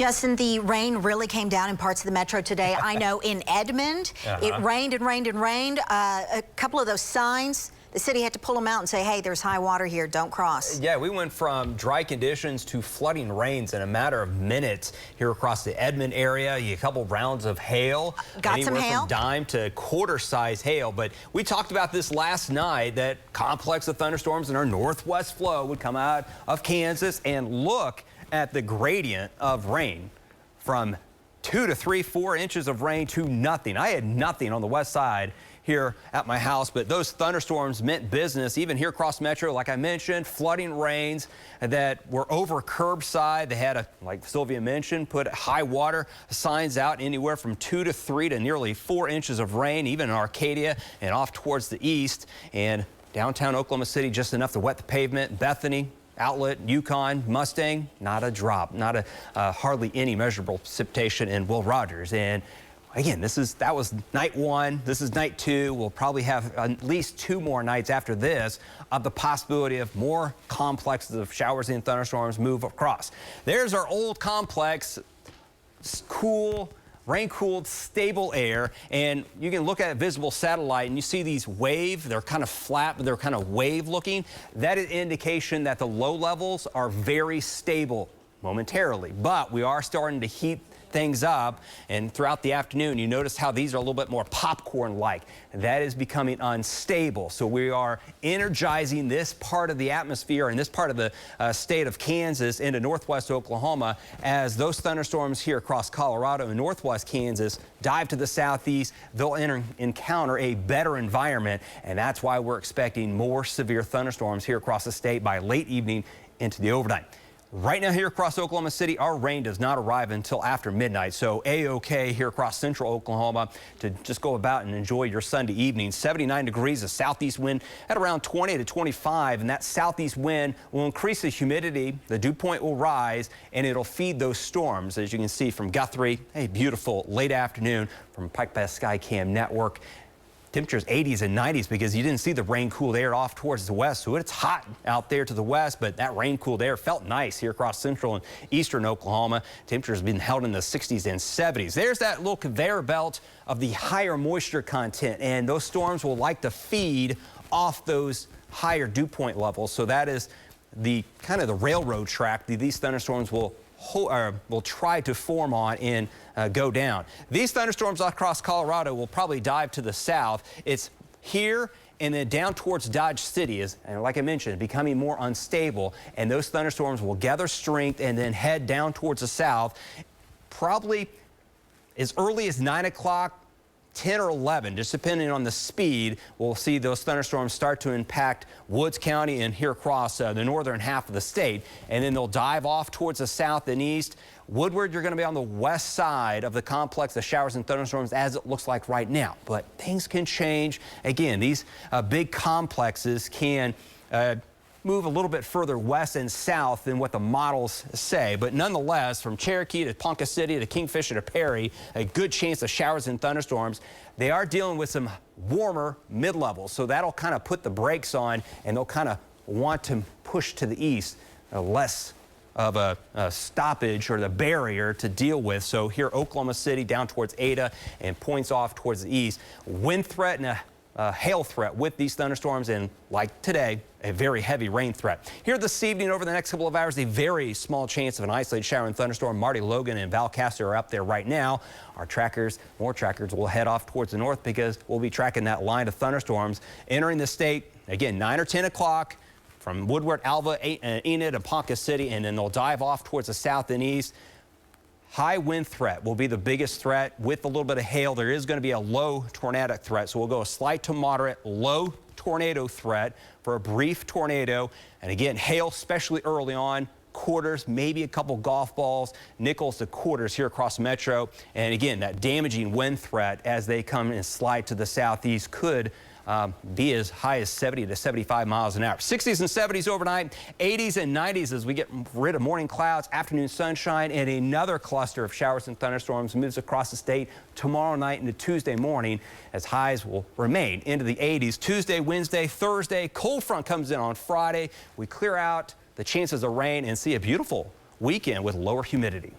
Justin, the rain really came down in parts of the metro today. I know in Edmond, it rained and rained and rained. A couple of those signs, the city had to pull them out and say, hey, there's high water here, don't cross. Yeah, we went from dry conditions to flooding rains in a matter of minutes here across the Edmond area. A couple rounds of hail. Got some hail? Anywhere from dime to quarter-size hail. But we talked about this last night, that complex of thunderstorms in our northwest flow would come out of Kansas, and look at the gradient of rain from 2 to 3, 4 inches of rain to nothing. I had nothing on the west side here at my house, but those thunderstorms meant business. Even here across Metro, like I mentioned, flooding rains that were over curbside. They had, like Sylvia mentioned, put high water signs out anywhere from 2 to 3 to nearly 4 inches of rain, even in Arcadia and off towards the east. And downtown Oklahoma City, just enough to wet the pavement. Bethany, Outlet, Yukon, Mustang, not a drop, not a hardly any measurable precipitation in Will Rogers. And again, that was night 1. This is night 2. We'll probably have at least 2 more nights after this of the possibility of more complexes of showers and thunderstorms move across. There's our old complex, cool, rain-cooled, stable air, and you can look at visible satellite and you see these wave. They're kind of flat, but they're kind of wave-looking. That is indication that the low levels are very stable momentarily, but we are starting to heat things up, and throughout the afternoon you notice how these are a little bit more popcorn-like. That is becoming unstable, so we are energizing this part of the atmosphere and this part of the state of Kansas into northwest Oklahoma as those thunderstorms here across Colorado and northwest Kansas dive to the southeast. They'll encounter a better environment, and that's why we're expecting more severe thunderstorms here across the state by late evening into the overnight. Right now here across Oklahoma City, our rain does not arrive until after midnight, so A-OK here across central Oklahoma to just go about and enjoy your Sunday evening. 79 degrees, a southeast wind at around 20 to 25, and that southeast wind will increase the humidity, the dew point will rise, and it'll feed those storms. As you can see from Guthrie, a beautiful late afternoon from Pike Pass Skycam Network. Temperatures 80s and 90s because you didn't see the rain-cooled air off towards the west, so it's hot out there to the west, but that rain-cooled air felt nice here across central and eastern Oklahoma. Temperatures have been held in the 60s and 70s. There's that little conveyor belt of the higher moisture content, and those storms will like to feed off those higher dew point levels, so that is the kind of the railroad track that these thunderstorms will try to form on and go down. These thunderstorms across Colorado will probably dive to the south. It's here and then down towards Dodge City, and like I mentioned, becoming more unstable, and those thunderstorms will gather strength and then head down towards the south, probably as early as 9 o'clock, 10 or 11, just depending on the speed. We'll see those thunderstorms start to impact Woods County and here across the northern half of the state, and then they'll dive off towards the south and east. Woodward, you're going to be on the west side of the complex of showers and thunderstorms as it looks like right now, but things can change. Again, these big complexes can move a little bit further west and south than what the models say. But nonetheless, from Cherokee to Ponca City to Kingfisher to Perry, a good chance of showers and thunderstorms. They are dealing with some warmer mid-levels, so that'll kind of put the brakes on, and they'll kind of want to push to the east, less of a stoppage or the barrier to deal with. So here, Oklahoma City down towards Ada and points off towards the east. Wind threat and a hail threat with these thunderstorms, and like today, a very heavy rain threat. Here this evening, over the next couple of hours, a very small chance of an isolated shower and thunderstorm. Marty Logan and Valcaster are up there right now. Our trackers, more trackers, will head off towards the north because we'll be tracking that line of thunderstorms entering the state, again, 9 or 10 o'clock from Woodward, Alva, Enid, and Ponca City, and then they'll dive off towards the south and east. High wind threat will be the biggest threat with a little bit of hail. There is going to be a low tornadic threat, so we'll go a slight to moderate low tornado threat for a brief tornado. And again, hail, especially early on, quarters, maybe a couple golf balls, nickels to quarters here across Metro. And again, that damaging wind threat as they come and slide to the southeast could be as high as 70 to 75 miles an hour. 60s and 70s overnight, 80s and 90s as we get rid of morning clouds, afternoon sunshine, and another cluster of showers and thunderstorms moves across the state tomorrow night into Tuesday morning as highs will remain into the 80s. Tuesday, Wednesday, Thursday, cold front comes in on Friday. We clear out the chances of rain and see a beautiful weekend with lower humidity.